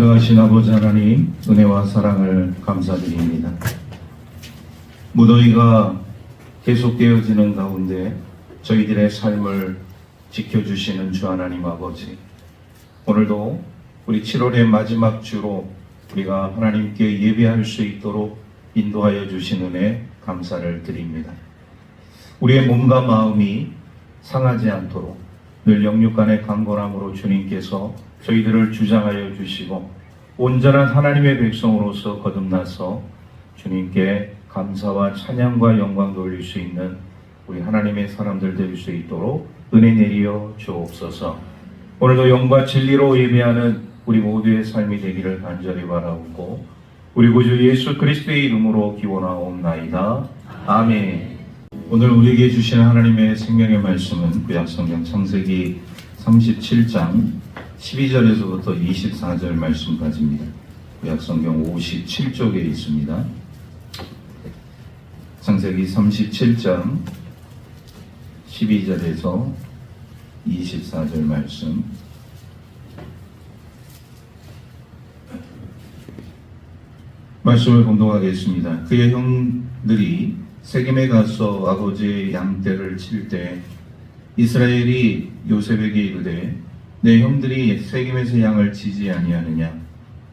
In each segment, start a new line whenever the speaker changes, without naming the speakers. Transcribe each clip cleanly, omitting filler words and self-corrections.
하신 아버지 하나님, 은혜와 사랑을 감사드립니다. 무더위가 계속되어지는 가운데 저희들의 삶을 지켜주시는 주 하나님 아버지, 오늘도 우리 7월의 마지막 주로 우리가 하나님께 예배할 수 있도록 인도하여 주신 은혜 감사를 드립니다. 우리의 몸과 마음이 상하지 않도록 늘 영육간의 강건함으로 주님께서 저희들을 주장하여 주시고 온전한 하나님의 백성으로서 거듭나서 주님께 감사와 찬양과 영광 돌릴 수 있는 우리 하나님의 사람들 될 수 있도록 은혜 내리어 주옵소서. 오늘도 영과 진리로 예배하는 우리 모두의 삶이 되기를 간절히 바라옵고 우리 구주 예수 그리스도의 이름으로 기원하옵나이다. 아멘. 오늘 우리에게 주시는 하나님의 생명의 말씀은 구약성경 창세기 37장 12절에서부터 24절 말씀까지입니다. 구약성경 57쪽에 있습니다. 창세기 37장 12절에서 24절 말씀. 말씀을 공독하겠습니다. 그의 형들이 세겜에 가서 아버지의 양떼를 칠 때 이스라엘이 요셉에게 이르되 내 형들이 세겜에서 양을 치지 아니하느냐?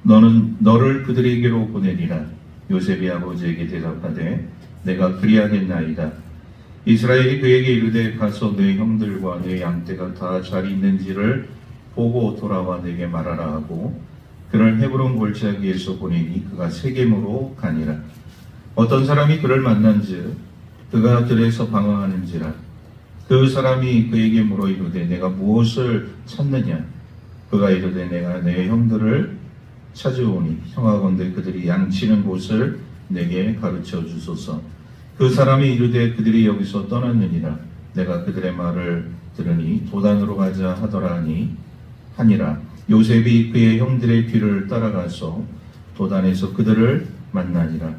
너를 그들에게로 보내리라. 요셉이 아버지에게 대답하되 내가 그리하겠나이다. 이스라엘이 그에게 이르되 가서 내 형들과 내 양떼가 다 잘 있는지를 보고 돌아와 내게 말하라 하고 그를 헤브론 골짜기에서 보내니 그가 세겜으로 가니라. 어떤 사람이 그를 만난즉 그가 들에서 방황하는지라. 그 사람이 그에게 물어 이르되 내가 무엇을 찾느냐? 그가 이르되 내가 내 형들을 찾으오니 형하건대 그들이 양치는 곳을 내게 가르쳐 주소서. 그 사람이 이르되 그들이 여기서 떠났느니라. 내가 그들의 말을 들으니 도단으로 가자 하니라. 요셉이 그의 형들의 뒤를 따라가서 도단에서 그들을 만나니라.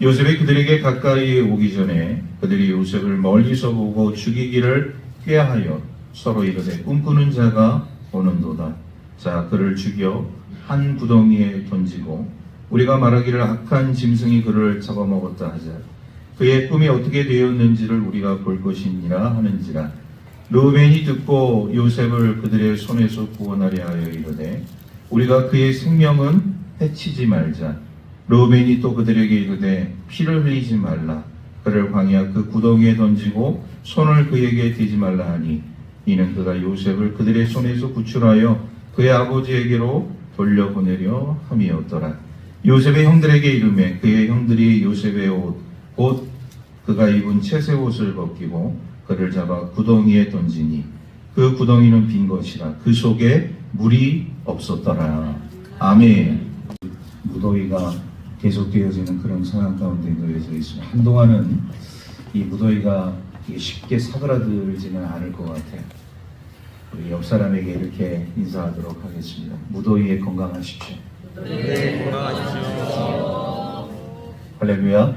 요셉이 그들에게 가까이 오기 전에 그들이 요셉을 멀리서 보고 죽이기를 꾀하여 서로 이르되 꿈꾸는 자가 오는도다. 자, 그를 죽여 한 구덩이에 던지고 우리가 말하기를 악한 짐승이 그를 잡아먹었다 하자. 그의 꿈이 어떻게 되었는지를 우리가 볼 것이니라 하는지라. 르우벤이 듣고 요셉을 그들의 손에서 구원하려 하여 이르되 우리가 그의 생명은 해치지 말자. 르우벤이 또 그들에게 이르되 피를 흘리지 말라. 그를 광야 그 구덩이에 던지고 손을 그에게 대지 말라 하니 이는 그가 요셉을 그들의 손에서 구출하여 그의 아버지에게로 돌려보내려 함이었더라. 요셉의 형들에게 이르매 그의 형들이 요셉의 옷 곧 그가 입은 채색 옷을 벗기고 그를 잡아 구덩이에 던지니 그 구덩이는 빈 것이라. 그 속에 물이 없었더라. 아멘. 무더위가 계속되어지는 그런 상황 가운데 놓여져 있습니다. 한동안은 이 무더위가 쉽게 사그라들지는 않을 것 같아요. 우리 옆 사람에게 이렇게 인사하도록 하겠습니다. 무더위에 건강하십시오.
네, 건강하십시오.
할렐루야.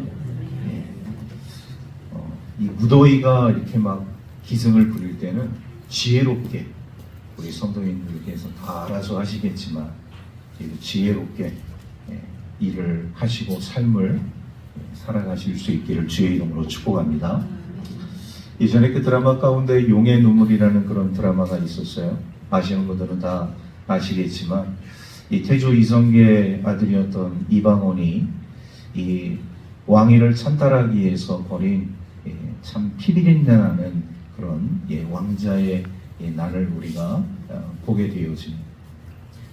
이 무더위가 이렇게 막 기승을 부릴 때는 지혜롭게 우리 성도님들께서 다 알아서 하시겠지만 지혜롭게 일을 하시고 삶을 살아가실 수 있기를 주의 이름으로 축복합니다. 예전에 그 드라마 가운데 용의 눈물이라는 그런 드라마가 있었어요. 아시는 분들은 다 아시겠지만 이 태조 이성계의 아들이었던 이방원이 이 왕위를 찬탈하기 위해서 벌인 참 피비린내 나는 그런 왕자의 난을 우리가 보게 되어집니다.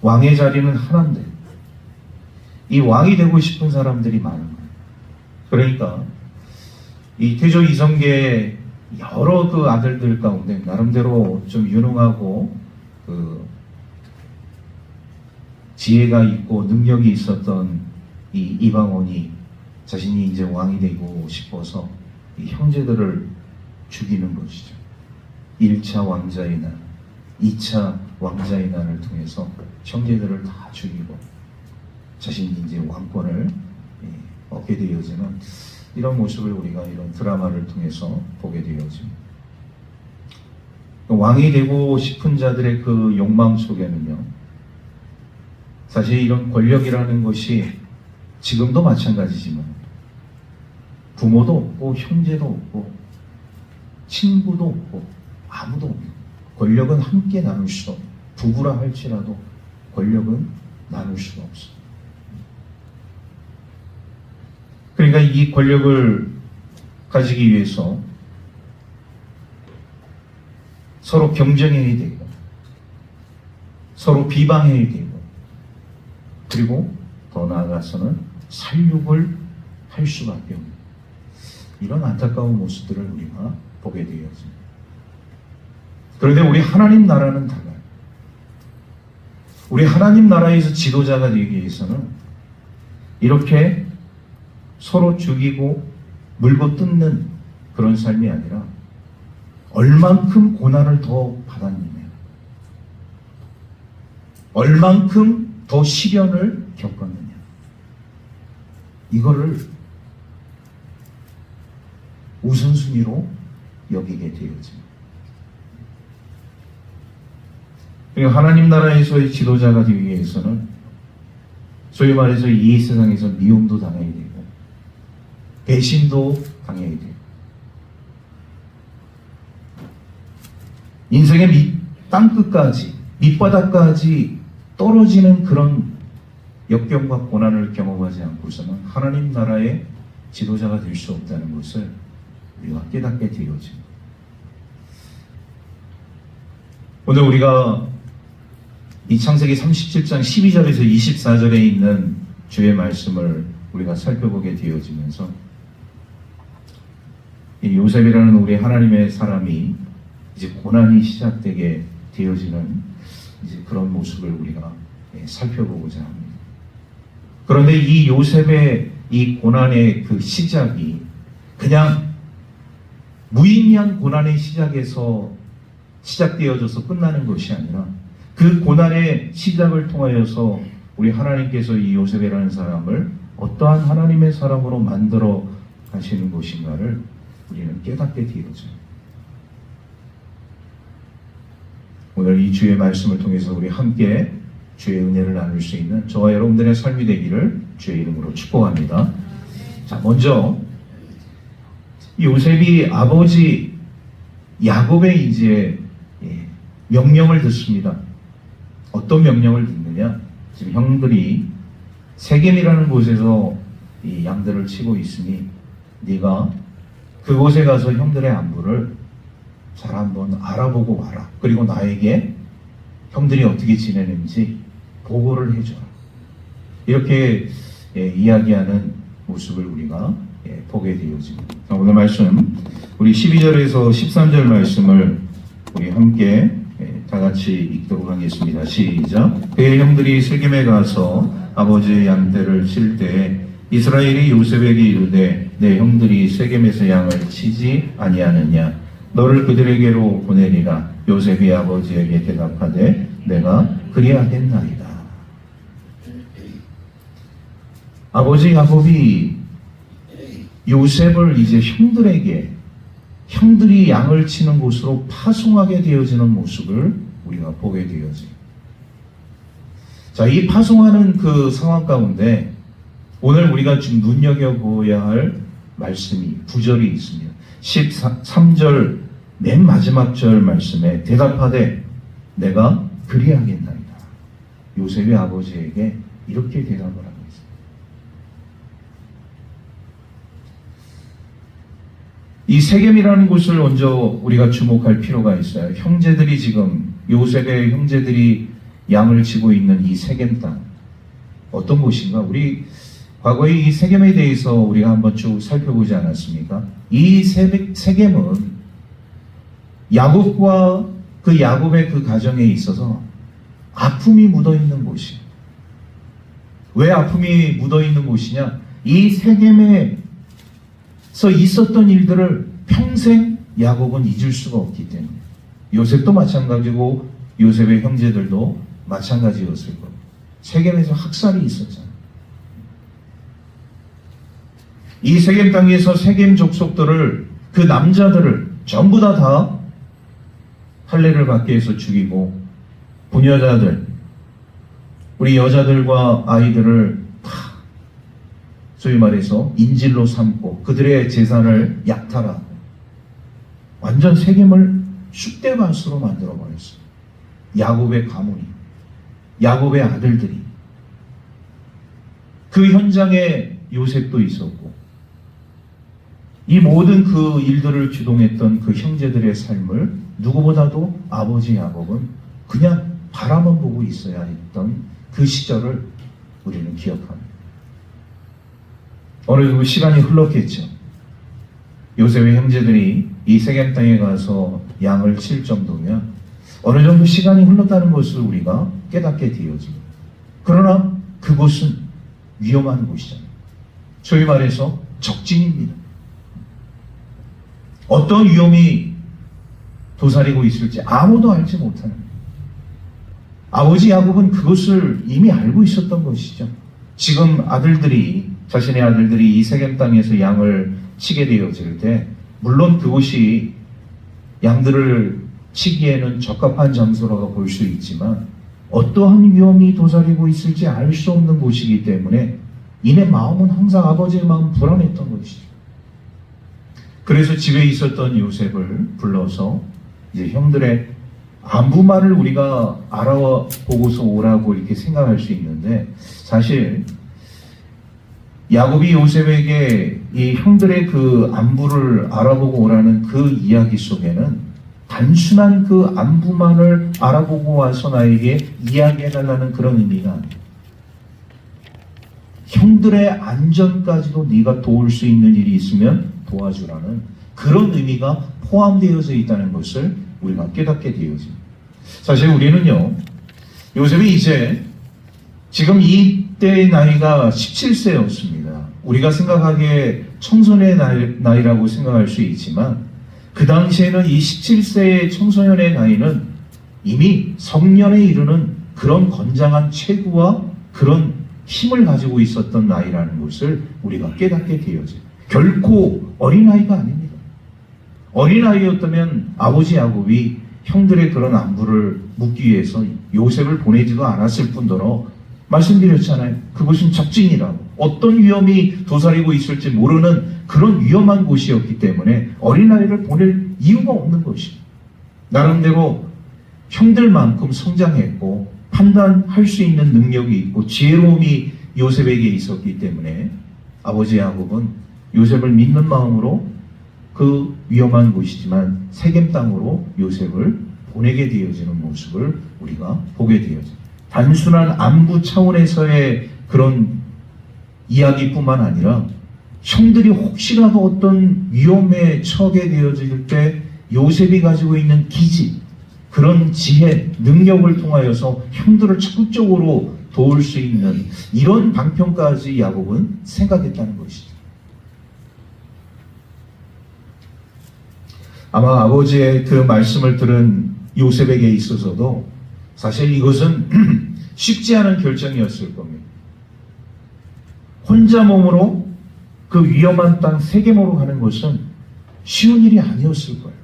왕의 자리는 하나인데 이 왕이 되고 싶은 사람들이 많은 거예요. 그러니까 이 태조 이성계의 여러 그 아들들 가운데 나름대로 좀 유능하고 그 지혜가 있고 능력이 있었던 이 이방원이 자신이 이제 왕이 되고 싶어서 이 형제들을 죽이는 것이죠. 1차 왕자의 난, 2차 왕자의 난을 통해서 형제들을 다 죽이고 자신이 이제 왕권을 얻게 되어지는 이런 모습을 우리가 이런 드라마를 통해서 보게 되어집니다. 왕이 되고 싶은 자들의 그 욕망 속에는요, 사실 이런 권력이라는 것이 지금도 마찬가지지만 부모도 없고 형제도 없고 친구도 없고 아무도 없고 권력은 함께 나눌 수 없고 부부라 할지라도 권력은 나눌 수가 없어. 그러니까 이 권력을 가지기 위해서 서로 경쟁해야 되고 서로 비방해야 되고 그리고 더 나아가서는 살육을 할 수밖에 없는 이런 안타까운 모습들을 우리가 보게 되었습니다. 그런데 우리 하나님 나라는 달라요. 우리 하나님 나라에서 지도자가 되기 위해서는 이렇게 서로 죽이고 물고 뜯는 그런 삶이 아니라 얼만큼 고난을 더 받았느냐, 얼만큼 더 시련을 겪었느냐, 이거를 우선순위로 여기게 되어집니다. 그리고 하나님 나라에서의 지도자가 되기 위해서는 소위 말해서 이 세상에서 미움도 당해야 되고 배신도 당해야 돼요. 인생의 땅끝까지 밑바닥까지 떨어지는 그런 역경과 고난을 경험하지 않고서는 하나님 나라의 지도자가 될 수 없다는 것을 우리가 깨닫게 되어집니다. 오늘 우리가 이 창세기 37장 12절에서 24절에 있는 주의 말씀을 우리가 살펴보게 되어지면서 이 요셉이라는 우리 하나님의 사람이 이제 고난이 시작되게 되어지는 이제 그런 모습을 우리가 살펴보고자 합니다. 그런데 이 요셉의 이 고난의 그 시작이 그냥 무의미한 고난의 시작에서 시작되어져서 끝나는 것이 아니라 그 고난의 시작을 통하여서 우리 하나님께서 이 요셉이라는 사람을 어떠한 하나님의 사람으로 만들어 가시는 것인가를 우리는 깨닫게 되어져요. 오늘 이 주의 말씀을 통해서 우리 함께 주의 은혜를 나눌 수 있는 저와 여러분들의 삶이 되기를 주의 이름으로 축복합니다. 자, 먼저 요셉이 아버지 야곱의 이제 명령을 듣습니다. 어떤 명령을 듣느냐? 지금 형들이 세겜이라는 곳에서 이 양들을 치고 있으니 네가 그곳에 가서 형들의 안부를 잘 한번 알아보고 와라. 그리고 나에게 형들이 어떻게 지내는지 보고를 해줘라. 이렇게 이야기하는 모습을 우리가 보게 되어집니다. 오늘 말씀 우리 12절에서 13절 말씀을 우리 함께 다 같이 읽도록 하겠습니다. 시작. 그의 형들이 세겜에 가서 아버지의 양떼를 칠 때 이스라엘이 요셉에게 이르되 내 형들이 세겜에서 양을 치지 아니하느냐 너를 그들에게로 보내리라. 요셉이 아버지에게 대답하되 내가 그리하겠나이다. 아버지 야곱이 요셉을 이제 형들이 양을 치는 곳으로 파송하게 되어지는 모습을 우리가 보게 되어져요. 자, 이 파송하는 그 상황 가운데 오늘 우리가 지금 눈여겨보아야 할 말씀이 9절이 있습니다. 13절 맨 마지막 절 말씀에 대답하되 내가 그리하겠나이다. 요셉의 아버지에게 이렇게 대답을 하고 있습니다. 이 세겜이라는 곳을 먼저 우리가 주목할 필요가 있어요. 형제들이 지금 요셉의 형제들이 양을 치고 있는 이 세겜 땅 어떤 곳인가? 우리 과거에 이 세겜에 대해서 우리가 한번 쭉 살펴보지 않았습니까? 이 세겜은 야곱과 그 야곱의 그 가정에 있어서 아픔이 묻어있는 곳이에요. 왜 아픔이 묻어있는 곳이냐? 이 세겜에서 있었던 일들을 평생 야곱은 잊을 수가 없기 때문에 요셉도 마찬가지고 요셉의 형제들도 마찬가지였을 거예요. 세겜에서 학살이 있었잖아요. 이 세겜 땅에서 세겜 족속들을 그 남자들을 전부 다 할례를 받게 해서 죽이고 부녀자들 우리 여자들과 아이들을 다 소위 말해서 인질로 삼고 그들의 재산을 약탈하고 완전 세겜을 쑥대밭으로 만들어버렸어요. 야곱의 가문이, 야곱의 아들들이. 그 현장에 요셉도 있었고 이 모든 그 일들을 주동했던 그 형제들의 삶을 누구보다도 아버지 야곱은 그냥 바라만 보고 있어야 했던 그 시절을 우리는 기억합니다. 어느 정도 시간이 흘렀겠죠. 요셉의 형제들이 이 세겜 땅에 가서 양을 칠 정도면 어느 정도 시간이 흘렀다는 것을 우리가 깨닫게 되어집니다. 그러나 그곳은 위험한 곳이잖아요. 소위 말해서 적진입니다. 어떤 위험이 도사리고 있을지 아무도 알지 못하는 거예요. 아버지 야곱은 그것을 이미 알고 있었던 것이죠. 지금 자신의 아들들이 이 세겜 땅에서 양을 치게 되어질 때 물론 그곳이 양들을 치기에는 적합한 장소라고 볼 수 있지만 어떠한 위험이 도사리고 있을지 알 수 없는 곳이기 때문에 이내 마음은 항상 아버지의 마음은 불안했던 것이죠. 그래서 집에 있었던 요셉을 불러서 이제 형들의 안부말을 우리가 알아보고서 오라고 이렇게 생각할 수 있는데 사실 야곱이 요셉에게 이 형들의 그 안부를 알아보고 오라는 그 이야기 속에는 단순한 그 안부만을 알아보고 와서 나에게 이야기해달라는 그런 의미가 아니에요. 형들의 안전까지도 네가 도울 수 있는 일이 있으면 도와주라는 그런 의미가 포함되어져 있다는 것을 우리가 깨닫게 되어집니다. 사실 우리는요, 요셉이 이제 지금 이때의 나이가 17세였습니다. 우리가 생각하기에 청소년의 나이라고 생각할 수 있지만 그 당시에는 이 17세의 청소년의 나이는 이미 성년에 이르는 그런 건장한 체구와 그런 힘을 가지고 있었던 나이라는 것을 우리가 깨닫게 되어져요. 결코 어린아이가 아닙니다. 어린아이였다면 아버지 야곱이 형들의 그런 안부를 묻기 위해서 요셉을 보내지도 않았을 뿐더러 말씀드렸잖아요. 그것은 적진이라고. 어떤 위험이 도사리고 있을지 모르는 그런 위험한 곳이었기 때문에 어린아이를 보낼 이유가 없는 것이죠. 나름대로 형들만큼 성장했고 판단할 수 있는 능력이 있고 지혜로움이 요셉에게 있었기 때문에 아버지 야곱은 요셉을 믿는 마음으로 그 위험한 곳이지만 세겜 땅으로 요셉을 보내게 되어지는 모습을 우리가 보게 되어집니다. 단순한 안부 차원에서의 그런 이야기뿐만 아니라 형들이 혹시라도 어떤 위험에 처하게 되어질 때 요셉이 가지고 있는 기지, 그런 지혜, 능력을 통하여서 형들을 적극적으로 도울 수 있는 이런 방편까지 야곱은 생각했다는 것이죠. 아마 아버지의 그 말씀을 들은 요셉에게 있어서도 사실 이것은 쉽지 않은 결정이었을 겁니다. 혼자 몸으로 그 위험한 땅 세겜으로 가는 것은 쉬운 일이 아니었을 거예요.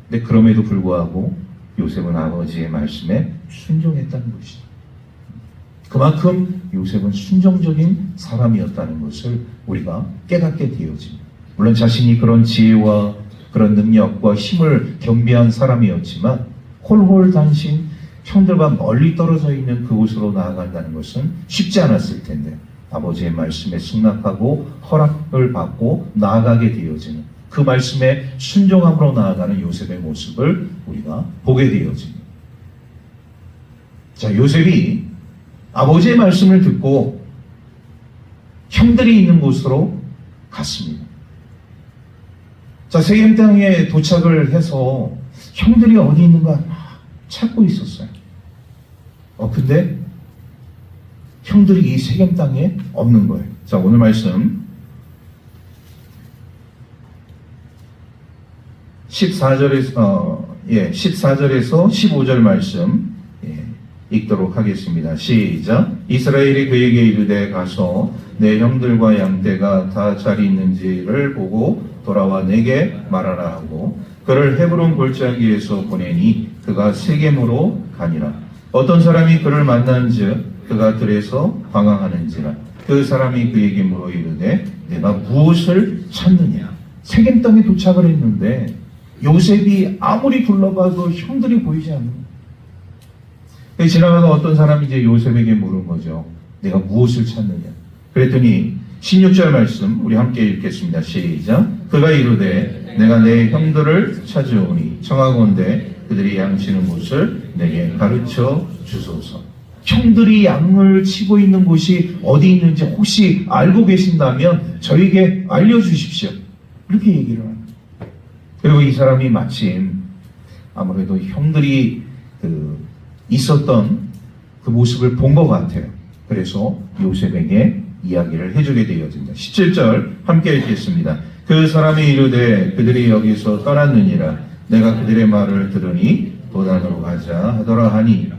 근데 그럼에도 불구하고 요셉은 아버지의 말씀에 순종했다는 것이죠. 그만큼 요셉은 순종적인 사람이었다는 것을 우리가 깨닫게 되어집니다. 물론 자신이 그런 지혜와 그런 능력과 힘을 겸비한 사람이었지만 홀홀단신 형들과 멀리 떨어져 있는 그곳으로 나아간다는 것은 쉽지 않았을 텐데 아버지의 말씀에 승낙하고 허락을 받고 나아가게 되어지는 그 말씀에 순종함으로 나아가는 요셉의 모습을 우리가 보게 되어집니다. 자, 요셉이 아버지의 말씀을 듣고 형들이 있는 곳으로 갔습니다. 자, 세겜 땅에 도착을 해서 형들이 어디 있는가 찾고 있었어요. 근데 형들이 이 세겜 땅에 없는 거예요. 자, 오늘 말씀 14절에서 15절 말씀 읽도록 하겠습니다. 시작. 이스라엘이 그에게 이르되 가서 내 형들과 양떼가 다 잘 있는지를 보고 돌아와 내게 말하라 하고 그를 헤브론 골짜기에서 보내니 그가 세겜으로 가니라. 어떤 사람이 그를 만난즉 그가 들에서 방황하는지라. 그 사람이 그에게 물어 이르되 내가 무엇을 찾느냐. 세겜 땅에 도착을 했는데 요셉이 아무리 둘러봐도 형들이 보이지 않는 거예요. 지나가는 어떤 사람이 이제 요셉에게 물은 거죠. 내가 무엇을 찾느냐. 그랬더니 16절 말씀 우리 함께 읽겠습니다. 시작. 그가 이르되 내가 내 형들을 찾으오니 청하건대 그들이 양치는 곳을 내게 가르쳐 주소서. 형들이 양을 치고 있는 곳이 어디 있는지 혹시 알고 계신다면 저에게 알려주십시오. 이렇게 얘기를 합니다. 그리고 이 사람이 마침 아무래도 형들이 있었던 그 모습을 본 것 같아요. 그래서 요셉에게 이야기를 해주게 되어집니다. 17절 함께 읽겠습니다. 그 사람이 이르되 그들이 여기서 떠났느니라. 내가 그들의 말을 들으니 도단으로 가자 하더라 하니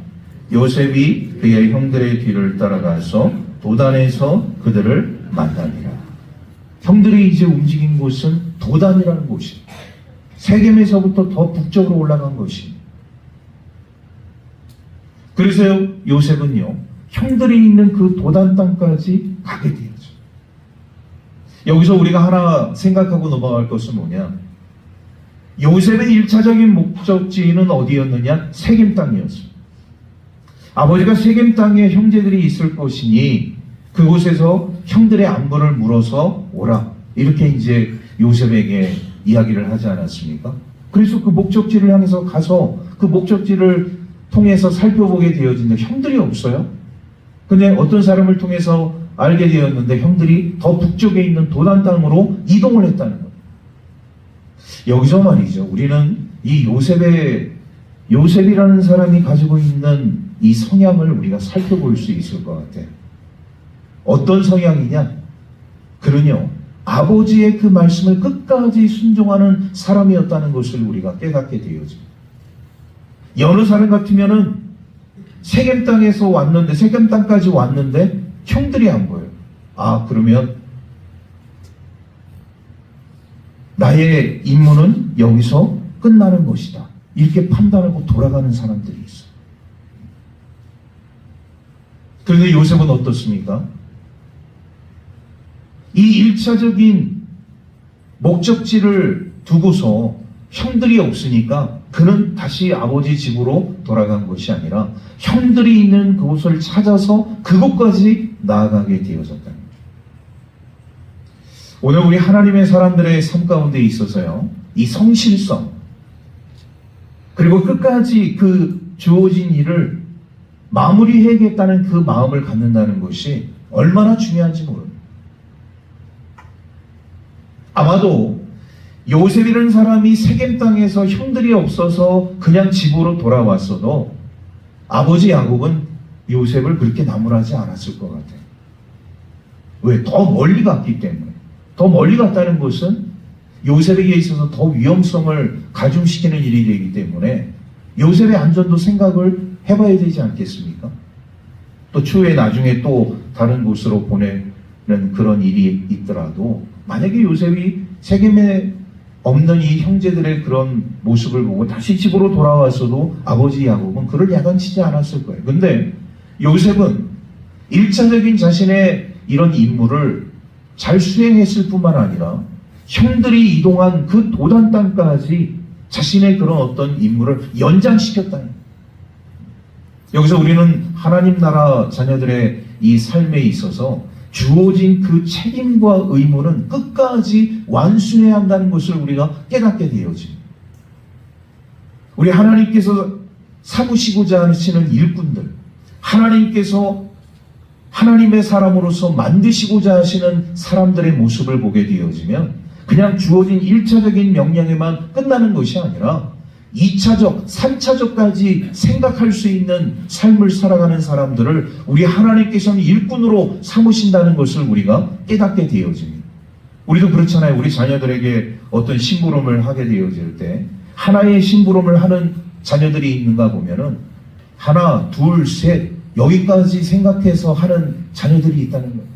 요셉이 그의 형들의 뒤를 따라가서 도단에서 그들을 만나니라. 형들이 이제 움직인 곳은 도단이라는 곳이 세겜에서부터 더 북쪽으로 올라간 것이. 그래서 요셉은요 형들이 있는 그 도단 땅까지 가게 되었죠. 여기서 우리가 하나 생각하고 넘어갈 것은 뭐냐, 요셉의 1차적인 목적지는 어디였느냐? 세겜 땅이었습니다. 아버지가 세겜 땅에 형제들이 있을 것이니 그곳에서 형들의 안부를 물어서 오라, 이렇게 이제 요셉에게 이야기를 하지 않았습니까? 그래서 그 목적지를 향해서 가서 그 목적지를 통해서 살펴보게 되어진데 형들이 없어요. 근데 어떤 사람을 통해서 알게 되었는데 형들이 더 북쪽에 있는 도단 땅으로 이동을 했다는 거예요. 여기서 말이죠, 우리는 이 요셉이라는 사람이 가지고 있는 이 성향을 우리가 살펴볼 수 있을 것 같아요. 어떤 성향이냐? 그는요, 아버지의 그 말씀을 끝까지 순종하는 사람이었다는 것을 우리가 깨닫게 되어집니다. 여느 사람 같으면은 세겜 땅에서 왔는데, 세겜 땅까지 왔는데 형들이 안 보여요. 아, 그러면 나의 임무는 여기서 끝나는 것이다, 이렇게 판단하고 돌아가는 사람들이 있어요. 그런데 요셉은 어떻습니까? 이 1차적인 목적지를 두고서 형들이 없으니까 그는 다시 아버지 집으로 돌아간 것이 아니라 형들이 있는 그곳을 찾아서 그곳까지 나아가게 되어졌다는 거예요. 오늘 우리 하나님의 사람들의 삶 가운데 있어서요, 이 성실성 그리고 끝까지 그 주어진 일을 마무리해야겠다는 그 마음을 갖는다는 것이 얼마나 중요한지 모릅니다. 아마도 요셉이라는 사람이 세겜 땅에서 형들이 없어서 그냥 집으로 돌아왔어도 아버지 야곱은 요셉을 그렇게 나무라지 않았을 것 같아요. 왜? 더 멀리 갔기 때문에. 더 멀리 갔다는 것은 요셉에게 있어서 더 위험성을 가중시키는 일이 되기 때문에 요셉의 안전도 생각을 해봐야 되지 않겠습니까? 또 추후에 나중에 또 다른 곳으로 보내는 그런 일이 있더라도 만약에 요셉이 세겜에 없는 이 형제들의 그런 모습을 보고 다시 집으로 돌아왔어도 아버지 야곱은 그를 야단치지 않았을 거예요. 근데 요셉은 1차적인 자신의 이런 임무를 잘 수행했을 뿐만 아니라 형들이 이동한 그 도단 땅까지 자신의 그런 어떤 임무를 연장시켰다는 거예요. 여기서 우리는 하나님 나라 자녀들의 이 삶에 있어서 주어진 그 책임과 의무는 끝까지 완수해야 한다는 것을 우리가 깨닫게 되어집니다. 우리 하나님께서 삼으시고자 하시는 일꾼들, 하나님께서 하나님의 사람으로서 만드시고자 하시는 사람들의 모습을 보게 되어지면 그냥 주어진 1차적인 명령에만 끝나는 것이 아니라 2차적, 3차적까지 생각할 수 있는 삶을 살아가는 사람들을 우리 하나님께서는 일꾼으로 삼으신다는 것을 우리가 깨닫게 되어집니다. 우리도 그렇잖아요. 우리 자녀들에게 어떤 심부름을 하게 되어질 때 하나의 심부름을 하는 자녀들이 있는가 보면은 하나, 둘, 셋 여기까지 생각해서 하는 자녀들이 있다는 거예요.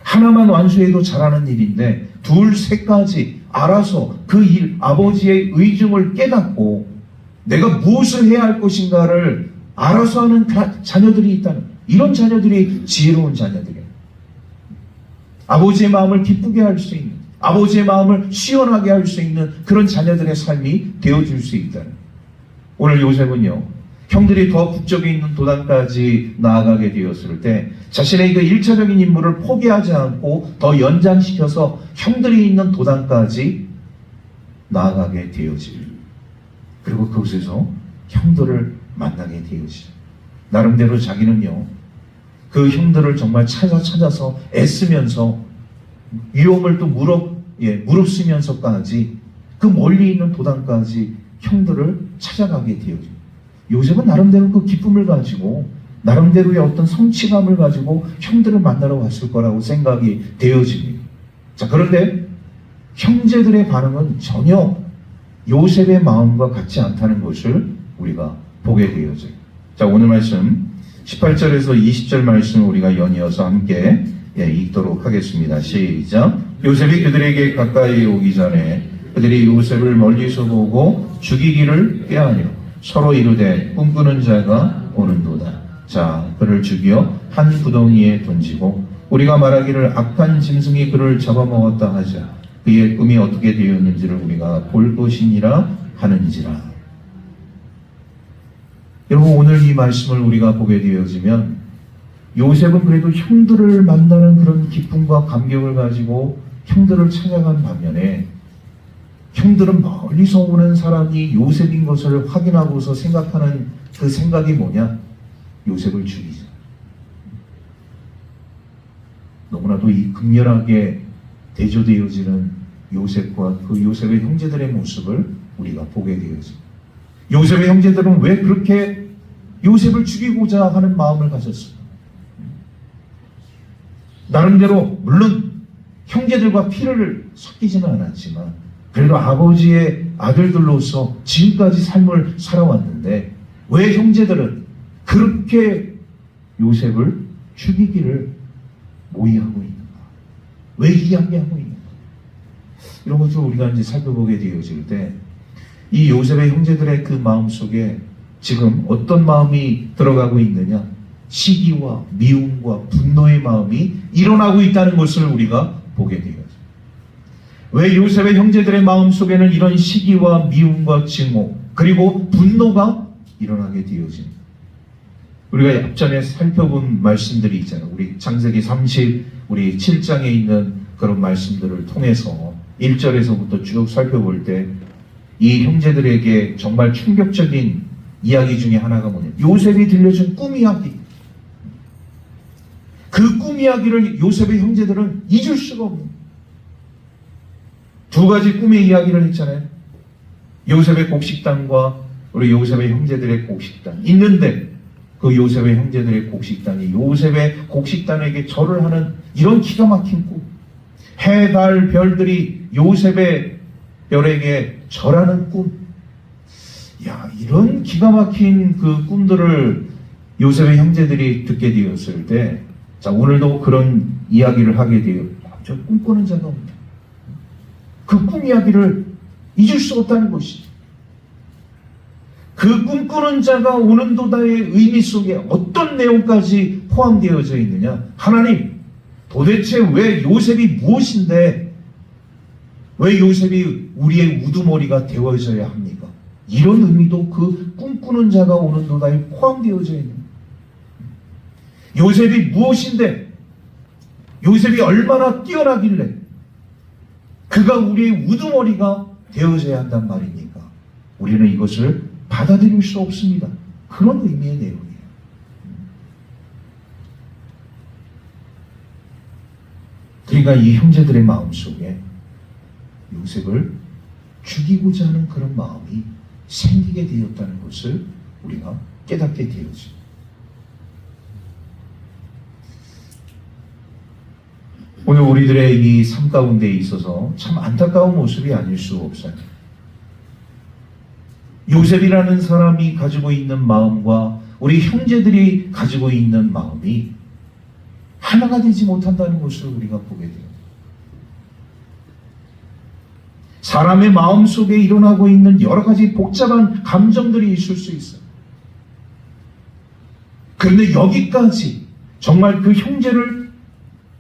하나만 완수해도 잘하는 일인데 둘, 셋까지 알아서 그 일, 아버지의 의중을 깨닫고 내가 무엇을 해야 할 것인가를
알아서 하는 자녀들이 있다는, 이런 자녀들이 지혜로운 자녀들이에요. 아버지의 마음을 기쁘게 할 수 있는, 아버지의 마음을 시원하게 할 수 있는 그런 자녀들의 삶이 되어줄 수 있다는. 오늘 요셉은요, 형들이 더 북쪽에 있는 도단까지 나아가게 되었을 때 자신의 그 1차적인 임무를 포기하지 않고 더 연장시켜서 형들이 있는 도단까지 나아가게 되어질, 그리고 그곳에서 형들을 만나게 되어질, 나름대로 자기는요 그 형들을 정말 찾아서 애쓰면서 위험을 또 무릅쓰면서까지 그 멀리 있는 도단까지 형들을 찾아가게 되어집니다. 요셉은 나름대로 그 기쁨을 가지고 나름대로의 어떤 성취감을 가지고 형들을 만나러 왔을 거라고 생각이 되어집니다. 자, 그런데 형제들의 반응은 전혀 요셉의 마음과 같지 않다는 것을 우리가 보게 되어져요. 자, 오늘 말씀 18절에서 20절 말씀을 우리가 연이어서 함께 읽도록 하겠습니다. 시작. 요셉이 그들에게 가까이 오기 전에 그들이 요셉을 멀리서 보고 죽이기를 꾀하며 서로 이르되 꿈꾸는 자가 오는도다. 자, 그를 죽여 한 구덩이에 던지고 우리가 말하기를 악한 짐승이 그를 잡아먹었다 하자. 그의 꿈이 어떻게 되었는지를 우리가 볼 것이니라 하는지라. 여러분, 오늘 이 말씀을 우리가 보게 되어지면 요셉은 그래도 형들을 만나는 그런 기쁨과 감격을 가지고 형들을 찾아간 반면에 형들은 멀리서 오는 사람이 요셉인 것을 확인하고서 생각하는 그 생각이 뭐냐? 요셉을 죽이자. 너무나도 이 극렬하게 대조되어지는 요셉과 그 요셉의 형제들의 모습을 우리가 보게 되어집니다. 요셉의 형제들은 왜 그렇게 요셉을 죽이고자 하는 마음을 가졌을까? 나름대로 물론 형제들과 피를 섞이지는 않았지만 그래도 아버지의 아들들로서 지금까지 삶을 살아왔는데 왜 형제들은 그렇게 요셉을 죽이기를 모의하고 있는가? 왜 이야기하고 있는가? 이런 것을 우리가 이제 살펴보게 되어질 때 이 요셉의 형제들의 그 마음 속에 지금 어떤 마음이 들어가고 있느냐? 시기와 미움과 분노의 마음이 일어나고 있다는 것을 우리가 보게 되어요. 왜 요셉의 형제들의 마음 속에는 이런 시기와 미움과 증오 그리고 분노가 일어나게 되어집니다. 우리가 앞전에 살펴본 말씀들이 있잖아요. 우리 창세기 우리 7장에 있는 그런 말씀들을 통해서 1절에서부터 쭉 살펴볼 때 이 형제들에게 정말 충격적인 이야기 중에 하나가 뭐냐? 요셉이 들려준 꿈 이야기. 그 꿈 이야기를 요셉의 형제들은 잊을 수가 없는, 두 가지 꿈의 이야기를 했잖아요. 요셉의 곡식단과 우리 요셉의 형제들의 곡식단 있는데 그 요셉의 형제들의 곡식단이 요셉의 곡식단에게 절을 하는 이런 기가 막힌 꿈, 해, 달, 별들이 요셉의 별에게 절하는 꿈. 야, 이런 기가 막힌 그 꿈들을 요셉의 형제들이 듣게 되었을 때, 자, 오늘도 그런 이야기를 하게 돼요. 저 꿈꾸는 자가 없다. 그 꿈 이야기를 잊을 수 없다는 것이죠. 그 꿈꾸는 자가 오는도다의 의미 속에 어떤 내용까지 포함되어져 있느냐? 하나님, 도대체 왜 요셉이 무엇인데 왜 요셉이 우리의 우두머리가 되어져야 합니까? 이런 의미도 그 꿈꾸는 자가 오는도다에 포함되어져 있는, 요셉이 무엇인데 요셉이 얼마나 뛰어나길래 그가 우리의 우두머리가 되어져야 한단 말입니까? 우리는 이것을 받아들일 수 없습니다. 그런 의미의 내용이에요. 그러니까 이 형제들의 마음속에 요셉을 죽이고자 하는 그런 마음이 생기게 되었다는 것을 우리가 깨닫게 되어집니다. 오늘 우리들의 이 삶 가운데 있어서 참 안타까운 모습이 아닐 수 없어요. 요셉이라는 사람이 가지고 있는 마음과 우리 형제들이 가지고 있는 마음이 하나가 되지 못한다는 것을 우리가 보게 돼요. 사람의 마음 속에 일어나고 있는 여러 가지 복잡한 감정들이 있을 수 있어요. 그런데 여기까지 정말 그 형제를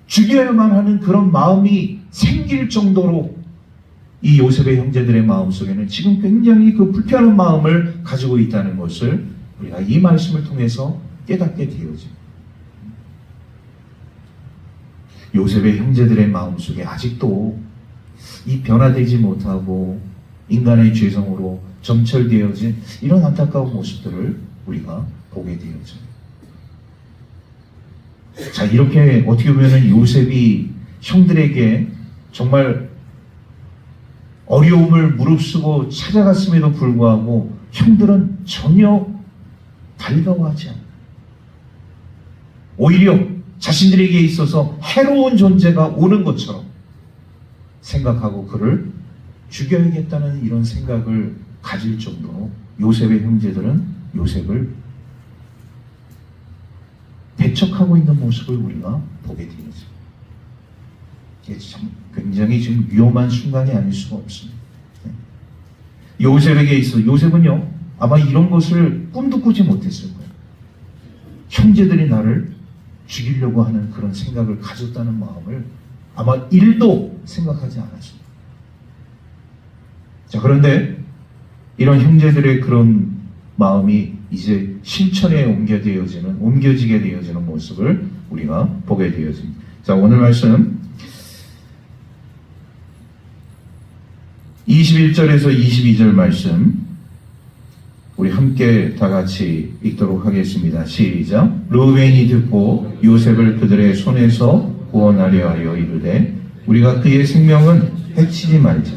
죽여야만 하는 그런 마음이 생길 정도로 이 요셉의 형제들의 마음속에는 지금 굉장히 그 불편한 마음을 가지고 있다는 것을 우리가 이 말씀을 통해서 깨닫게 되어집니다. 요셉의 형제들의 마음속에 아직도 이 변화되지 못하고 인간의 죄성으로 점철되어진 이런 안타까운 모습들을 우리가 보게 되어집니다. 자, 이렇게 어떻게 보면 요셉이 형들에게 정말 어려움을 무릅쓰고 찾아갔음에도 불구하고 형들은 전혀 달가워하지 않아요. 오히려 자신들에게 있어서 해로운 존재가 오는 것처럼 생각하고 그를 죽여야겠다는 이런 생각을 가질 정도로 요셉의 형제들은 요셉을 배척하고 있는 모습을 우리가 보게 되죠. 이게 참 굉장히 지금 위험한 순간이 아닐 수가 없습니다. 요셉에게 있어 요셉은요 아마 이런 것을 꿈도 꾸지 못했을 거예요. 형제들이 나를 죽이려고 하는 그런 생각을 가졌다는 마음을 아마 1도 생각하지 않았습니다. 자, 그런데 이런 형제들의 그런 마음이 이제 실천에 옮겨지게 되어지는 모습을 우리가 보게 되어집니다. 자, 오늘 말씀 21절에서 22절 말씀 우리 함께 다 같이 읽도록 하겠습니다. 시작. 르우벤이 듣고 요셉을 그들의 손에서 구원하려 하려 이르되 우리가 그의 생명은 해치지 말자.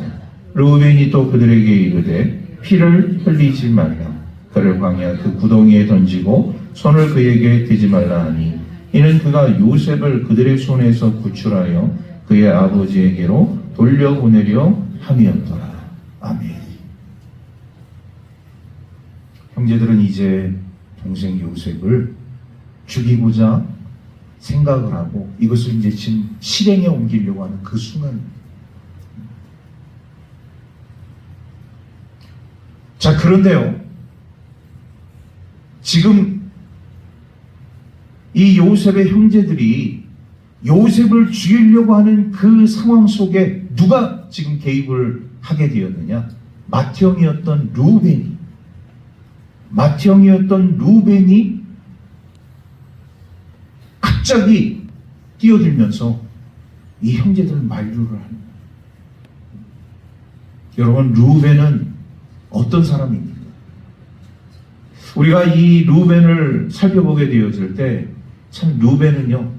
르우벤이 또 그들에게 이르되 피를 흘리지 말라. 그를 광야 그 구덩이에 던지고 손을 그에게 대지 말라 하니 이는 그가 요셉을 그들의 손에서 구출하여 그의 아버지에게로 돌려보내려 함이었더라. 아멘. 형제들은 이제 동생 요셉을 죽이고자 생각을 하고 이것을 이제 지금 실행에 옮기려고 하는 그 순간입니다. 자, 그런데요. 지금 이 요셉의 형제들이 요셉을 죽이려고 하는 그 상황 속에 누가 지금 개입을 하게 되었느냐? 맏형이었던 루벤이 갑자기 뛰어들면서 이 형제들을 만류를 합니다. 여러분, 루벤은 어떤 사람입니까? 우리가 이 루벤을 살펴보게 되어질 때 참 루벤은요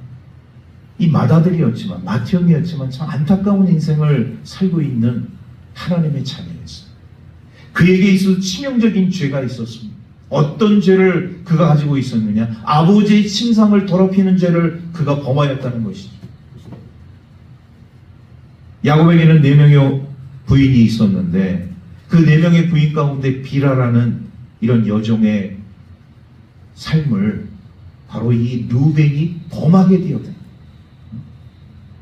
이 맏아들이었지만 맏형이었지만 참 안타까운 인생을 살고 있는 하나님의 자녀였어요. 그에게 있어서 치명적인 죄가 있었습니다. 어떤 죄를 그가 가지고 있었느냐? 아버지의 침상을 더럽히는 죄를 그가 범하였다는 것이죠. 야곱에게는 4명의 부인이 있었는데 그 4명의 부인 가운데 비라라는 이런 여종의 삶을 바로 이 루벤이 범하게 되었다.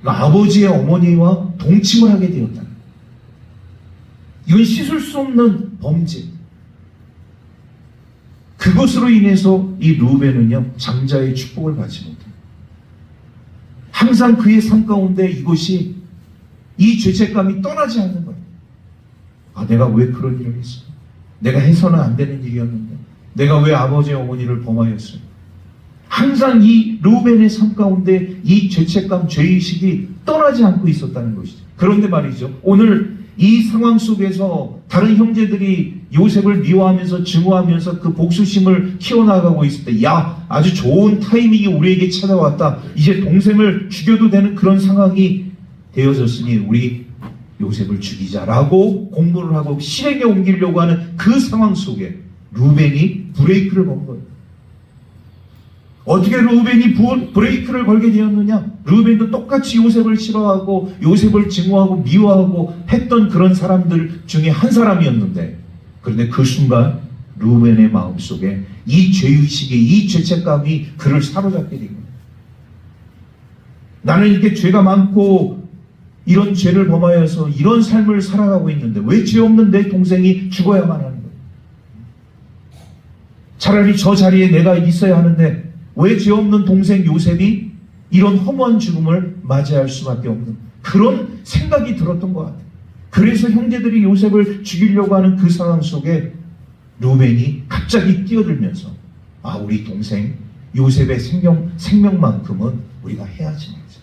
그러니까 아버지의 어머니와 동침을 하게 되었다. 이건 씻을 수 없는 범죄. 그것으로 인해서 이 루벤은요 장자의 축복을 받지 못합니다. 항상 그의 삶 가운데 이것이 이 죄책감이 떠나지 않는 거예요. 아, 내가 왜 그런 일을 했어? 내가 해서는 안 되는 일이었는데 내가 왜 아버지의 어머니를 범하였어요? 항상 이 루벤의 삶 가운데 이 죄책감, 죄의식이 떠나지 않고 있었다는 것이죠. 그런데 말이죠, 오늘 이 상황 속에서 다른 형제들이 요셉을 미워하면서 증오하면서 그 복수심을 키워나가고 있을 때, 야, 아주 좋은 타이밍이 우리에게 찾아왔다. 이제 동생을 죽여도 되는 그런 상황이 되어졌으니 우리 요셉을 죽이자라고 공부를 하고 실행에 옮기려고 하는 그 상황 속에 루벤이 브레이크를 건 거예요. 어떻게 루벤이 브레이크를 걸게 되었느냐? 루벤도 똑같이 요셉을 싫어하고 요셉을 증오하고 미워하고 했던 그런 사람들 중에 한 사람이었는데, 그런데 그 순간 루벤의 마음속에 이 죄의식이, 이 죄책감이 그를 사로잡게 된 거예요. 나는 이렇게 죄가 많고 이런 죄를 범하여서 이런 삶을 살아가고 있는데 왜 죄 없는 내 동생이 죽어야만 하는 거예요? 차라리 저 자리에 내가 있어야 하는데 왜 죄 없는 동생 요셉이 이런 허무한 죽음을 맞이할 수밖에 없는 그런 생각이 들었던 것 같아요. 그래서 형제들이 요셉을 죽이려고 하는 그 상황 속에 루벤이 갑자기 뛰어들면서 우리 동생 요셉의 생명만큼은 우리가 해야지 말자.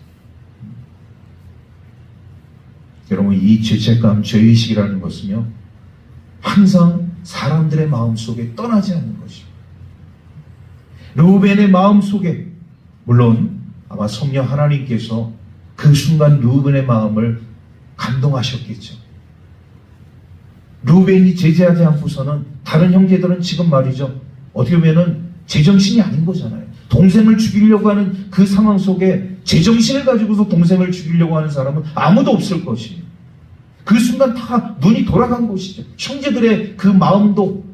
여러분, 이 죄책감, 죄의식이라는 것은요, 항상 사람들의 마음속에 떠나지 않는 것입니다. 루벤의 마음속에, 물론 아마 성령 하나님께서 그 순간 루벤의 마음을 감동하셨겠죠. 루벤이 제재하지 않고서는 다른 형제들은 지금 말이죠, 어떻게 보면은 제정신이 아닌 거잖아요. 동생을 죽이려고 하는 그 상황 속에 제정신을 가지고서 동생을 죽이려고 하는 사람은 아무도 없을 것이에요. 그 순간 다 눈이 돌아간 것이죠. 형제들의 그 마음도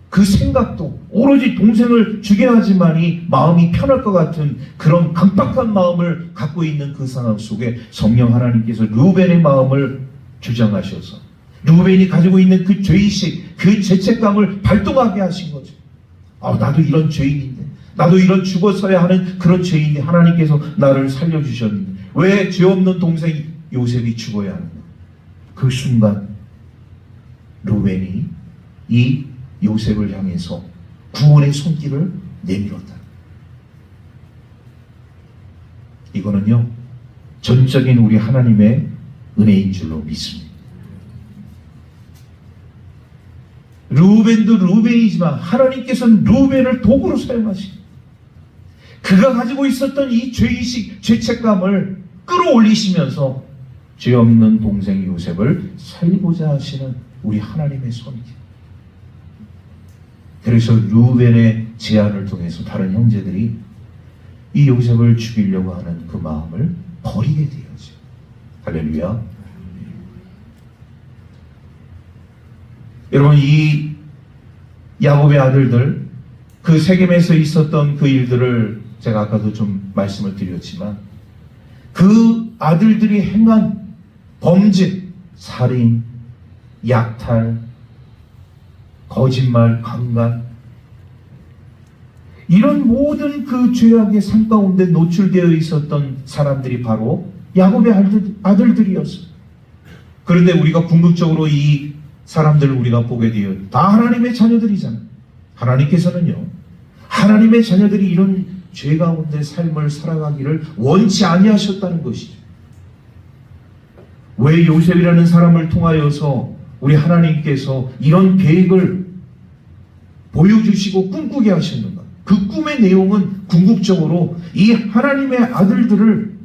그 생각도 오로지 동생을 죽여야지만이 마음이 편할 것 같은 그런 강박한 마음을 갖고 있는 그 상황 속에 성령 하나님께서 루벤의 마음을 주장하셔서 루벤이 가지고 있는 그 죄의식, 그 죄책감을 발동하게 하신 거죠. 나도 이런 죄인인데, 나도 이런 죽었어야 하는 그런 죄인인데 하나님께서 나를 살려주셨는데 왜 죄 없는 동생 요셉이 죽어야 하는가? 그 순간 루벤이 이 요셉을 향해서 구원의 손길을 내밀었다. 이거는요, 전적인 우리 하나님의 은혜인 줄로 믿습니다. 루벤도 루벤이지만 하나님께서는 루벤을 도구로 사용하십니다. 그가 가지고 있었던 이 죄의식, 죄책감을 끌어올리시면서 죄 없는 동생 요셉을 살리고자 하시는 우리 하나님의 손길. 그래서 루벤의 제안을 통해서 다른 형제들이 이 요셉을 죽이려고 하는 그 마음을 버리게 되어져. 할렐루야. 여러분, 이 야곱의 아들들, 그 세겜에서 있었던 그 일들을 제가 아까도 좀 말씀을 드렸지만 그 아들들이 행한 범죄, 살인, 약탈, 거짓말, 강간, 이런 모든 그 죄악의 산 가운데 노출되어 있었던 사람들이 바로 야곱의 아들들이었어요. 그런데 우리가 궁극적으로 이 사람들을 우리가 보게 되어 다 하나님의 자녀들이잖아요. 하나님께서는요, 하나님의 자녀들이 이런 죄 가운데 삶을 살아가기를 원치 아니하셨다는 것이죠. 왜 요셉이라는 사람을 통하여서 우리 하나님께서 이런 계획을 보여주시고 꿈꾸게 하셨는가? 그 꿈의 내용은 궁극적으로 이 하나님의 아들들을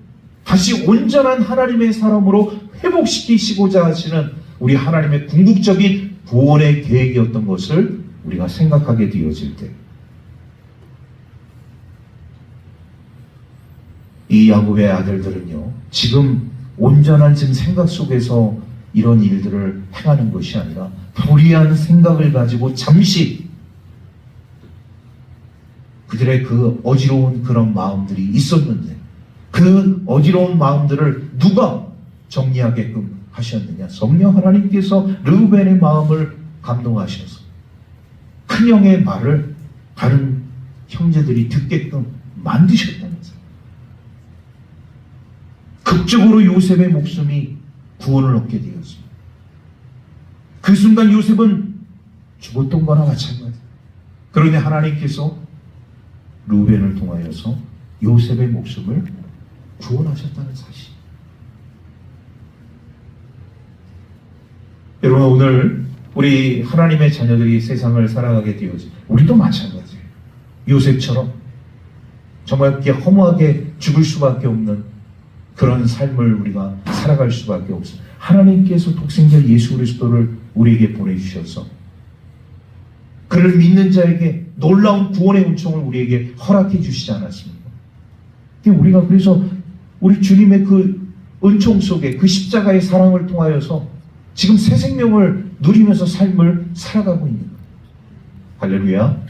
다시 온전한 하나님의 사람으로 회복시키시고자 하시는 우리 하나님의 궁극적인 구원의 계획이었던 것을 우리가 생각하게 되어질 때, 이 야곱의 아들들은요, 지금 온전한 지금 생각 속에서 이런 일들을 행하는 것이 아니라 불의한 생각을 가지고 잠시 그들의 그 어지러운 그런 마음들이 있었는데 그 어지러운 마음들을 누가 정리하게끔 하셨느냐? 성령 하나님께서 르우벤의 마음을 감동하셔서 큰형의 말을 다른 형제들이 듣게끔 만드셨다면서요. 극적으로 요셉의 목숨이 구원을 얻게 되었습니다. 그 순간 요셉은 죽었던 거나 마찬가지. 그러니 하나님께서 르우벤을 통하여서 요셉의 목숨을 구원하셨다는 사실. 여러분, 오늘 우리 하나님의 자녀들이 세상을 살아가게 되어지, 우리도 마찬가지예요. 요셉처럼 정말 이렇게 허무하게 죽을 수밖에 없는 그런 삶을 우리가 살아갈 수밖에 없어요. 하나님께서 독생자 예수 그리스도를 우리에게 보내주셔서 그를 믿는 자에게 놀라운 구원의 은총을 우리에게 허락해 주시지 않았습니까? 우리가 그래서 우리 주님의 그 은총 속에 그 십자가의 사랑을 통하여서 지금 새 생명을 누리면서 삶을 살아가고 있는 거예요. 할렐루야.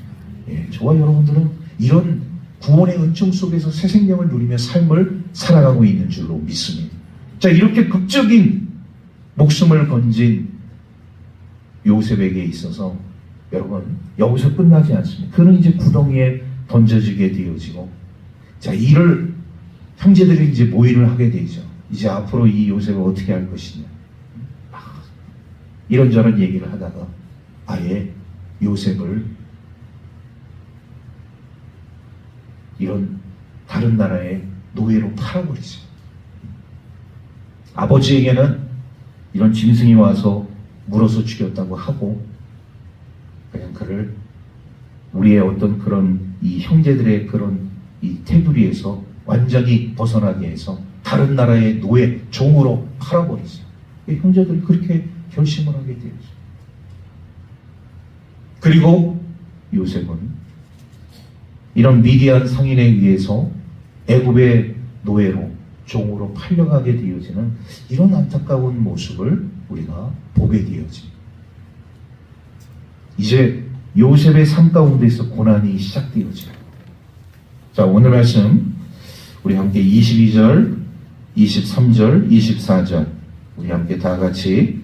예, 저와 여러분들은 이런 구원의 은총 속에서 새 생명을 누리며 삶을 살아가고 있는 줄로 믿습니다. 자, 이렇게 극적인 목숨을 건진 요셉에게 있어서 여러분, 여기서 끝나지 않습니다. 그는 이제 구덩이에 던져지게 되어지고, 자, 이를 형제들이 이제 모의를 하게 되죠. 이제 앞으로 이 요셉을 어떻게 할 것이냐. 이런저런 얘기를 하다가 아예 요셉을 이런 다른 나라의 노예로 팔아버리죠. 아버지에게는 이런 짐승이 와서 물어서 죽였다고 하고, 그냥 그를 우리의 어떤 그런 이 형제들의 그런 이 테두리에서 완전히 벗어나게 해서 다른 나라의 노예, 종으로 팔아버리죠. 형제들이 그렇게 결심을 하게 되죠. 그리고 요셉은 이런 미디안 상인에 의해서 애굽의 노예로, 종으로 팔려가게 되어지는 이런 안타까운 모습을 우리가 보게 되어집니다. 이제 요셉의 삶 가운데서 고난이 시작되어집니다. 자, 오늘 말씀 우리 함께 22절, 23절, 24절 우리 함께 다 같이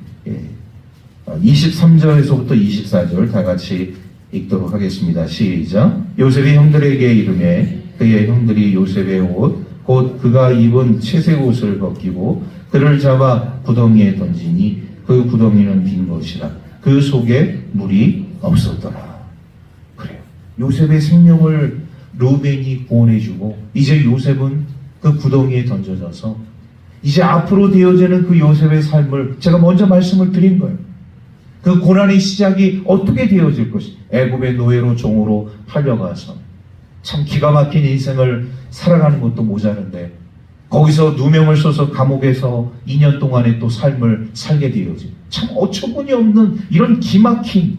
23절에서부터 24절 다 같이 읽도록 하겠습니다. 시작. 요셉이 형들에게 이르매 그의 형들이 요셉의 옷 곧 그가 입은 채색 옷을 벗기고 그를 잡아 구덩이에 던지니 그 구덩이는 빈 것이라 그 속에 물이 없었더라. 그래요. 요셉의 생명을 루벤이 구원해주고 이제 요셉은 그 구덩이에 던져져서 이제 앞으로 되어지는 그 요셉의 삶을 제가 먼저 말씀을 드린 거예요. 그 고난의 시작이 어떻게 되어질 것이 애굽의 노예로 종으로 팔려가서 참 기가 막힌 인생을 살아가는 것도 모자른데 거기서 누명을 써서 감옥에서 2년 동안의 또 삶을 살게 되어지 참 어처구니 없는 이런 기막힌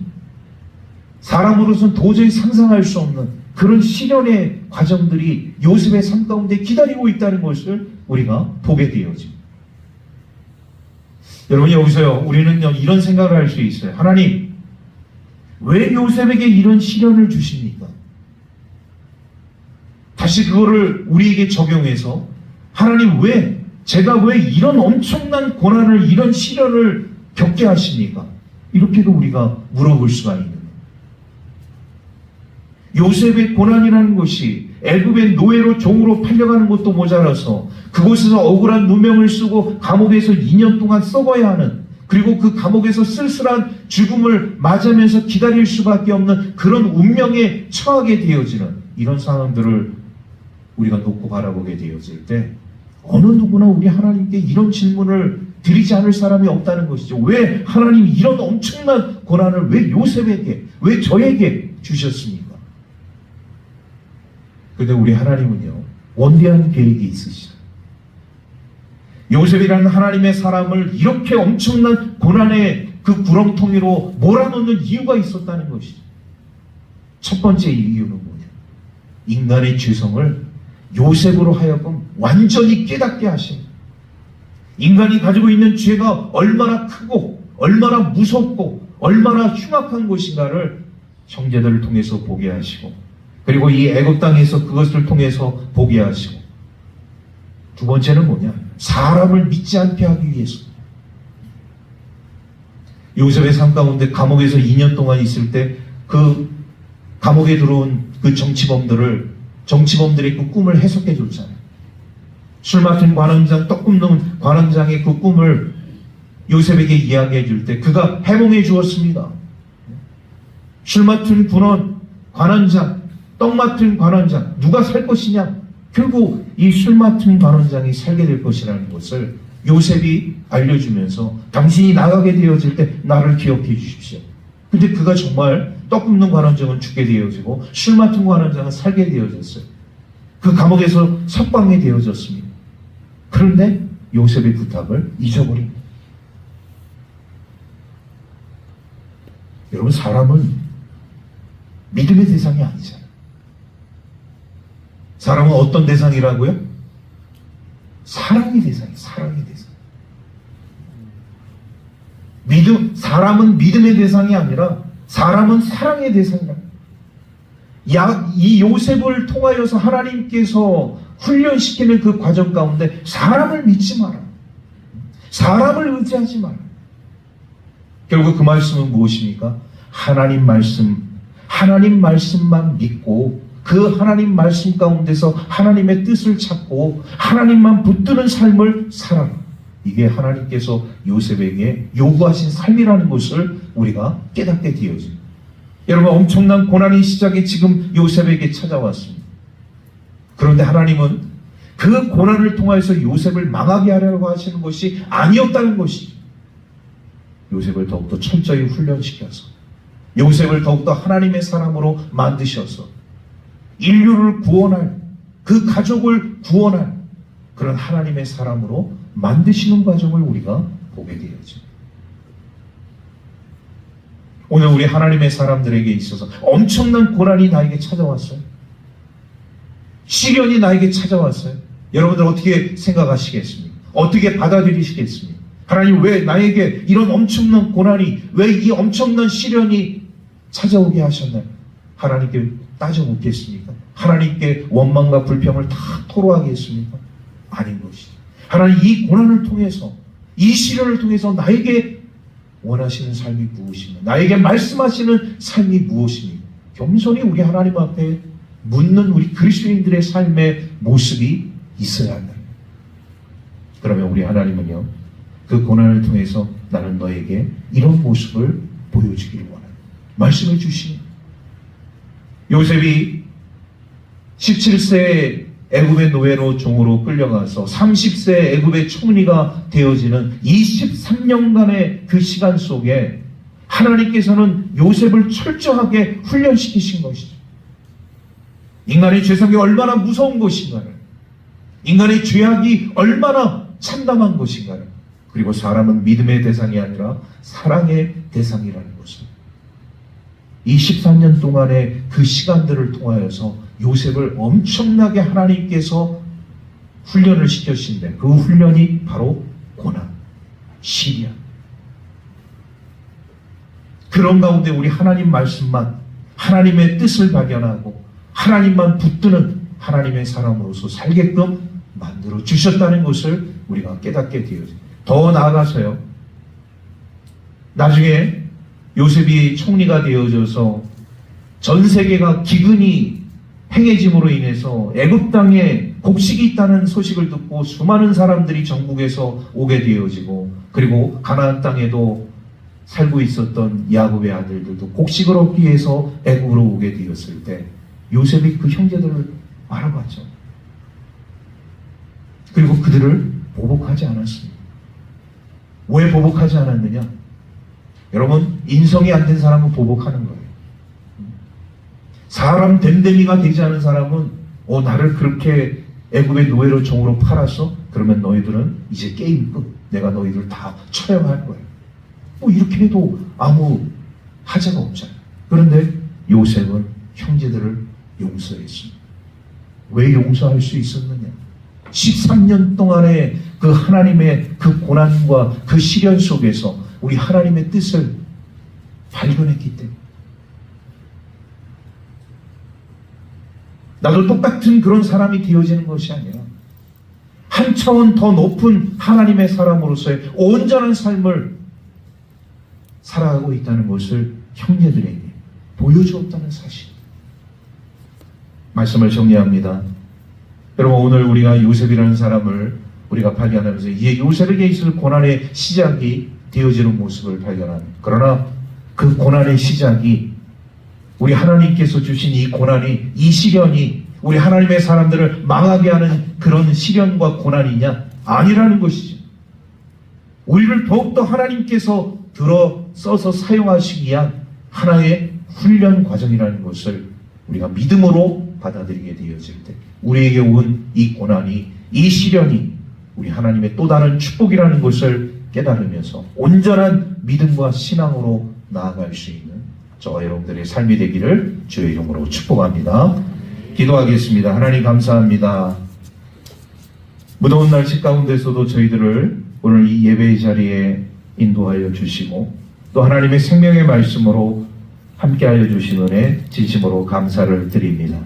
사람으로서는 도저히 상상할 수 없는 그런 시련의 과정들이 요셉의 삶 가운데 기다리고 있다는 것을 우리가 보게 되어집니다. 여러분 여기서요 우리는 이런 생각을 할 수 있어요. 하나님 왜 요셉에게 이런 시련을 주십니까? 다시 그거를 우리에게 적용해서 하나님 왜 제가 왜 이런 엄청난 고난을 이런 시련을 겪게 하십니까? 이렇게도 우리가 물어볼 수가 있는 거예요. 요셉의 고난이라는 것이 애굽의 노예로 종으로 팔려가는 것도 모자라서 그곳에서 억울한 누명을 쓰고 감옥에서 2년 동안 썩어야 하는 그리고 그 감옥에서 쓸쓸한 죽음을 맞으면서 기다릴 수밖에 없는 그런 운명에 처하게 되어지는 이런 상황들을 우리가 놓고 바라보게 되어질 때 어느 누구나 우리 하나님께 이런 질문을 드리지 않을 사람이 없다는 것이죠. 왜 하나님이 이런 엄청난 고난을 왜 요셉에게 왜 저에게 주셨습니까? 그런데 우리 하나님은요 원대한 계획이 있으시죠. 요셉이라는 하나님의 사람을 이렇게 엄청난 고난의 그 구렁텅이로 몰아넣는 이유가 있었다는 것이죠. 첫 번째 이유는 뭐냐? 인간의 죄성을 요셉으로 하여금 완전히 깨닫게 하신 인간이 가지고 있는 죄가 얼마나 크고 얼마나 무섭고 얼마나 흉악한 것인가를 형제들을 통해서 보게 하시고 그리고 이 애굽 땅에서 그것을 통해서 보게 하시고 두 번째는 뭐냐? 사람을 믿지 않게 하기 위해서 요셉의 삶 가운데 감옥에서 2년 동안 있을 때 그 감옥에 들어온 그 정치범들의 그 꿈을 해석해 줬잖아요. 술 맡은 관원장, 떡 굽는 관원장의 그 꿈을 요셉에게 이야기해 줄 때 그가 해몽해 주었습니다. 술 맡은 관원장, 떡 맡은 관원장, 누가 살 것이냐? 결국 이 술 맡은 관원장이 살게 될 것이라는 것을 요셉이 알려주면서 당신이 나가게 되어질 때 나를 기억해 주십시오. 근데 그가 정말 떡 굽는 관원장은 죽게 되어지고 술 맡은 관원장은 살게 되어졌어요. 그 감옥에서 석방이 되어졌습니다. 그런데 요셉의 부탁을 잊어버립니다. 여러분 사람은 믿음의 대상이 아니잖아요. 사람은 어떤 대상이라고요? 사랑의 대상이에요. 사랑의 대상. 사람은 믿음의 대상이 아니라 사람은 사랑의 대상이다. 이 요셉을 통하여서 하나님께서 훈련시키는 그 과정 가운데 사람을 믿지 마라. 사람을 의지하지 마라. 결국 그 말씀은 무엇입니까? 하나님 말씀만 믿고 그 하나님 말씀 가운데서 하나님의 뜻을 찾고 하나님만 붙드는 삶을 살아라. 이게 하나님께서 요셉에게 요구하신 삶이라는 것을 우리가 깨닫게 되어집니다. 여러분, 엄청난 고난의 시작이 지금 요셉에게 찾아왔습니다. 그런데 하나님은 그 고난을 통해서 요셉을 망하게 하려고 하시는 것이 아니었다는 것이죠. 요셉을 더욱더 철저히 훈련시켜서 요셉을 더욱더 하나님의 사람으로 만드셔서 인류를 구원할, 그 가족을 구원할 그런 하나님의 사람으로 만드시는 과정을 우리가 보게 되어집니다. 오늘 우리 하나님의 사람들에게 있어서 엄청난 고난이 나에게 찾아왔어요. 시련이 나에게 찾아왔어요. 여러분들 어떻게 생각하시겠습니까? 어떻게 받아들이시겠습니까? 하나님, 왜 나에게 이런 엄청난 고난이, 왜 이 엄청난 시련이 찾아오게 하셨나요? 하나님께 따져묻겠습니까? 하나님께 원망과 불평을 다 토로하겠습니까? 아닌 것이죠. 하나님, 이 고난을 통해서, 이 시련을 통해서 나에게 원하시는 삶이 무엇입니까? 나에게 말씀하시는 삶이 무엇입니까? 겸손히 우리 하나님 앞에 묻는 우리 그리스도인들의 삶의 모습이 있어야 한다. 그러면 우리 하나님은요, 그 고난을 통해서 나는 너에게 이런 모습을 보여주기를 원한다. 말씀해 주시니 요셉이 17세 애굽의 노예로 종으로 끌려가서 30세 애굽의 총리가 되어지는 23년간의 그 시간 속에 하나님께서는 요셉을 철저하게 훈련시키신 것이죠. 인간의 죄성이 얼마나 무서운 것인가를, 인간의 죄악이 얼마나 참담한 것인가를, 그리고 사람은 믿음의 대상이 아니라 사랑의 대상이라는 것을, 이 13년 동안의 그 시간들을 통하여서 요셉을 엄청나게 하나님께서 훈련을 시켰는데, 그 훈련이 바로 고난, 시련. 그런 가운데 우리 하나님 말씀만, 하나님의 뜻을 발견하고 하나님만 붙드는 하나님의 사람으로서 살게끔 만들어 주셨다는 것을 우리가 깨닫게 되어집니다. 더 나아가서요, 나중에 요셉이 총리가 되어져서 전 세계가 기근이 행해짐으로 인해서 애굽 땅에 곡식이 있다는 소식을 듣고 수많은 사람들이 전국에서 오게 되어지고, 그리고 가나안 땅에도 살고 있었던 야곱의 아들들도 곡식을 얻기 위해서 애굽으로 오게 되었을 때 요셉이 그 형제들을 알아봤죠. 그리고 그들을 보복하지 않았습니다. 왜 보복하지 않았느냐? 여러분, 인성이 안 된 사람은 보복하는 거예요. 사람 됨됨이가 되지 않은 사람은 나를 그렇게 애굽의 노예로 종으로 팔았어? 그러면 너희들은 이제 게임 끝. 내가 너희들 다 처형할 거야. 이렇게 해도 아무 하자가 없잖아요. 그런데 요셉은 형제들을 용서했습니다. 왜 용서할 수 있었느냐? 13년 동안의 그 하나님의 그 고난과 그 시련 속에서 우리 하나님의 뜻을 발견했기 때문에. 나도 똑같은 그런 사람이 되어지는 것이 아니라 한 차원 더 높은 하나님의 사람으로서의 온전한 삶을 살아가고 있다는 것을 형제들에게 보여주었다는 사실. 말씀을 정리합니다. 여러분, 오늘 우리가 요셉이라는 사람을 우리가 발견하면서 이제 요셉에게 있을 고난의 시작이 되어지는 모습을 발견합니다. 그러나 그 고난의 시작이, 우리 하나님께서 주신 이 고난이, 이 시련이 우리 하나님의 사람들을 망하게 하는 그런 시련과 고난이냐? 아니라는 것이죠. 우리를 더욱더 하나님께서 들어 써서 사용하시기 위한 하나의 훈련 과정이라는 것을 우리가 믿음으로 받아들이게 되어질 때, 우리에게 온 이 고난이, 이 시련이 우리 하나님의 또 다른 축복이라는 것을 깨달으면서 온전한 믿음과 신앙으로 나아갈 수 있는 저와 여러분들의 삶이 되기를 주의 이름으로 축복합니다. 기도하겠습니다. 하나님, 감사합니다. 무더운 날씨 가운데서도 저희들을 오늘 이 예배의 자리에 인도하여 주시고, 또 하나님의 생명의 말씀으로 함께하여 주신 은혜 진심으로 감사를 드립니다.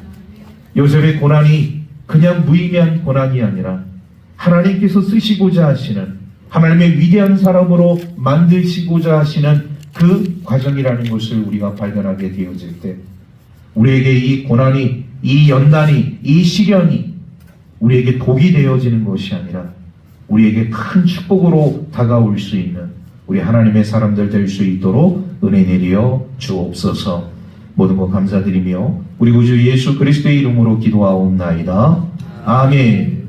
요셉의 고난이 그냥 무의미한 고난이 아니라 하나님께서 쓰시고자 하시는, 하나님의 위대한 사람으로 만드시고자 하시는 그 과정이라는 것을 우리가 발견하게 되어질 때, 우리에게 이 고난이 이 연단이, 이 시련이 우리에게 독이 되어지는 것이 아니라 우리에게 큰 축복으로 다가올 수 있는 우리 하나님의 사람들 될 수 있도록 은혜 내려 주옵소서. 모든 것 감사드리며 우리 구주 예수 그리스도의 이름으로 기도하옵나이다. 아멘.